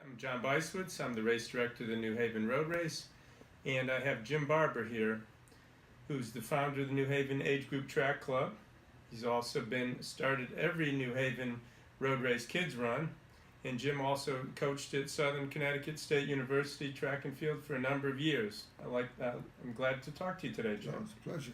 I'm John Beiswitz. I'm the race director of the New Haven Road Race, and I have Jim Barber here, who's the founder of the New Haven Age Group Track Club. He's also started every New Haven Road Race Kids Run, and Jim also coached at Southern Connecticut State University track and field for a number of years. I'm glad to talk to you today, Jim. Oh, it's a pleasure.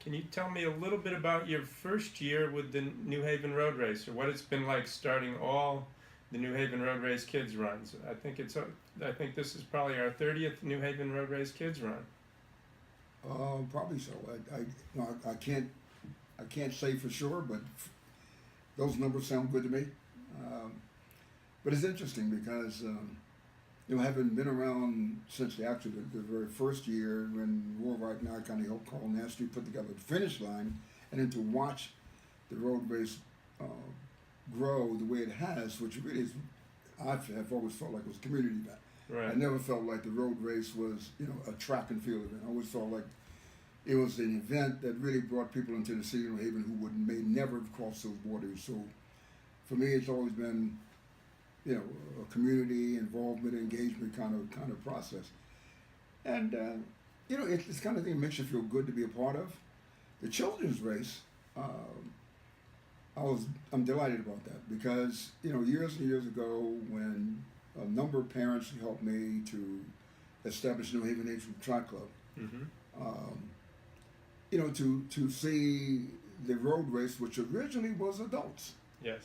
Can you tell me a little bit about your first year with the New Haven Road Race, or what it's been like starting all the New Haven Road Race Kids runs? I think this is probably our 30th New Haven Road Race Kids run. Probably so. I can't say for sure, but those numbers sound good to me. But it's interesting because having been around since the very first year when Worldwide now kind of helped Carl Nasty put together the finish line, and then to watch the road race grow the way it has, which really is, I've always felt like it was a community event. Right. I never felt like the road race was, a track and field event. I always felt like it was an event that really brought people into the city of New Haven who may never have crossed those borders. So for me, it's always been, a community involvement, engagement kind of process. And, it's the kind of thing that makes you feel good to be a part of. The children's race, I'm delighted about that because, years and years ago when a number of parents helped me to establish New Haven Age Group Track Club, Mm-hmm. To see the road race, which originally was adults, Yes.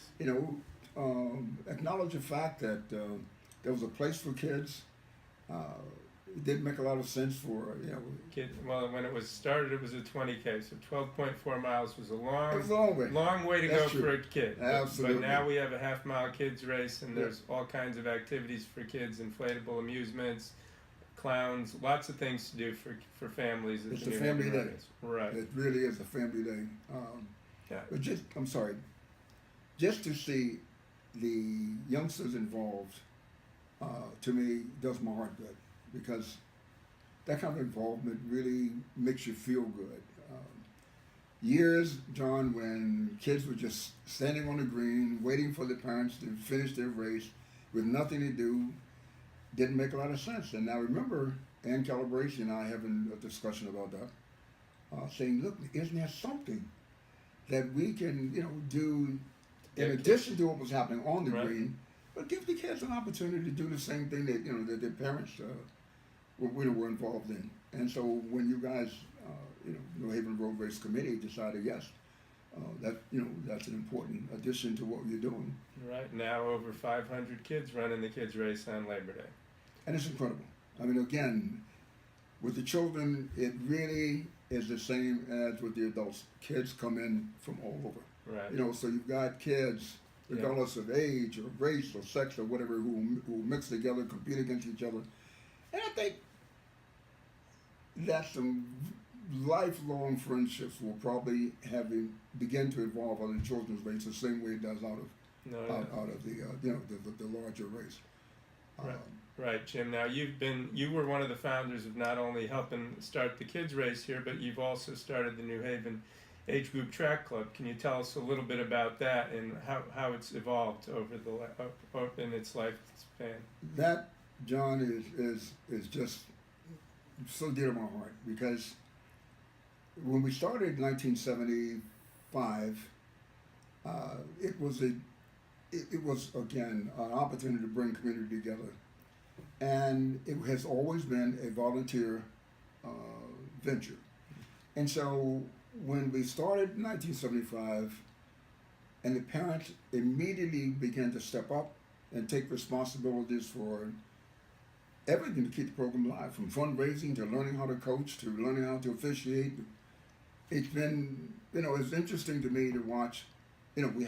acknowledge the fact that there was a place for kids. It didn't make a lot of sense for, Well, when it was started, it was a 20K, so 12.4 miles was a long, it was a long way. long way to That's go true. for a kid. Absolutely. But now we have a half-mile kids race, and Yeah. there's all kinds of activities for kids, inflatable amusements, clowns, lots of things to do for families. At It's the a New family Haven day. Race. Right. It really is a family day. Yeah. But just to see the youngsters involved, to me, does my heart good because that kind of involvement really makes you feel good. Years, John, when kids were just standing on the green, waiting for the parents to finish their race with nothing to do, didn't make a lot of sense. And I remember Ann Calabresi and I having a discussion about that, saying, look, isn't there something that we can, do in addition to what was happening on the Right. green, but give the kids an opportunity to do the same thing that, that their parents were involved in. And so when you guys, New Haven Road Race Committee decided, yes, that's an important addition to what you're doing. Right now, over 500 kids running the kids race on Labor Day. And it's incredible. I mean, again, with the children, it really is the same as with the adults. Kids come in from all over. Right. So you've got kids, regardless of age or race or sex or whatever, who mix together, compete against each other. And I think that some lifelong friendships will probably begin to evolve out of the children's race the same way it does out of the larger race. Right. Right, Jim. Now you were one of the founders of not only helping start the kids race here, but you've also started the New Haven Age Group Track Club. Can you tell us a little bit about that and how it's evolved over in its lifespan? That, John, is just so dear to my heart because when we started in 1975, it was again an opportunity to bring community together, and it has always been a volunteer venture. And so when we started in 1975, and the parents immediately began to step up and take responsibilities for everything to keep the program alive, from fundraising to learning how to coach to learning how to officiate. It's been, it's interesting to me to watch. We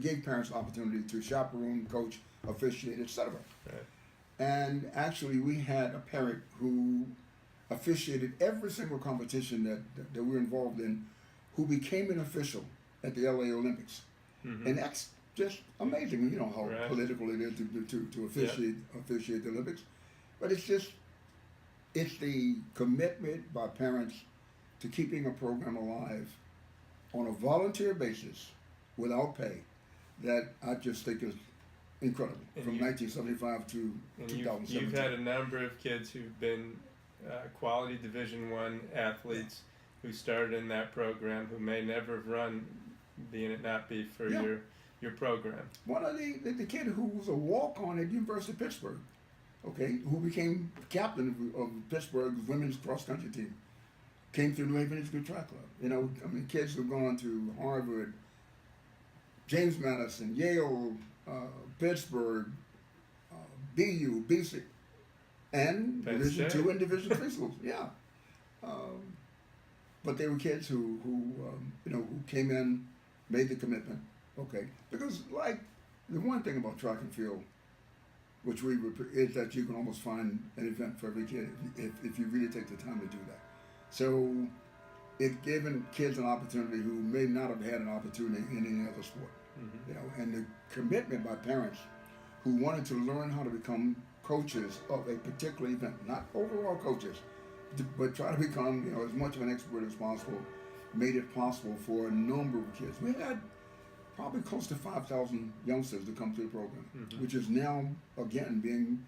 gave parents the opportunity to chaperone, coach, officiate, etc. Right. And actually, we had a parent who officiated every single competition that we were involved in, who became an official at the LA Olympics. Mm-hmm. And that's just amazing. You know how Right. political it is to officiate the Olympics. But it's the commitment by parents to keeping a program alive on a volunteer basis without pay that I just think incredible. And From 1975 to And 2017. you've had a number of kids who've been quality Division I athletes who started in that program who may never have run, being it not be for your program. One of the kid who was a walk-on at University of Pittsburgh, okay, who became captain of Pittsburgh's women's cross-country team, came through New Haven Institute Track Club. You know, I mean, kids who've gone to Harvard, James Madison, Yale, Pittsburgh, BU, BC, and Penn Division State. II and Division III schools. Yeah, but they were kids who you know, who came in, made the commitment. Okay, because like the one thing about track and field, which is that you can almost find an event for every kid if you really take the time to do that. So it's given kids an opportunity who may not have had an opportunity in any other sport. Mm-hmm. You know, and the commitment by parents who wanted to learn how to become coaches of a particular event, not overall coaches, but try to become, you know, as much of an expert as possible, made it possible for a number of kids. We had probably close to 5,000 youngsters to come through the program, Mm-hmm. which is now, again, being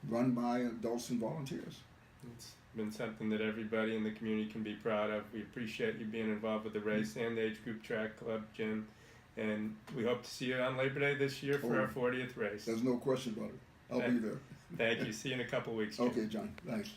run by adults and volunteers. It's been something that everybody in the community can be proud of. We appreciate you being involved with the race and the age group track club, Jim. And we hope to see you on Labor Day this year for our 40th race. There's no question about it. I'll be there. Thank you. See you in a couple weeks, Jim. Okay, John. Thanks.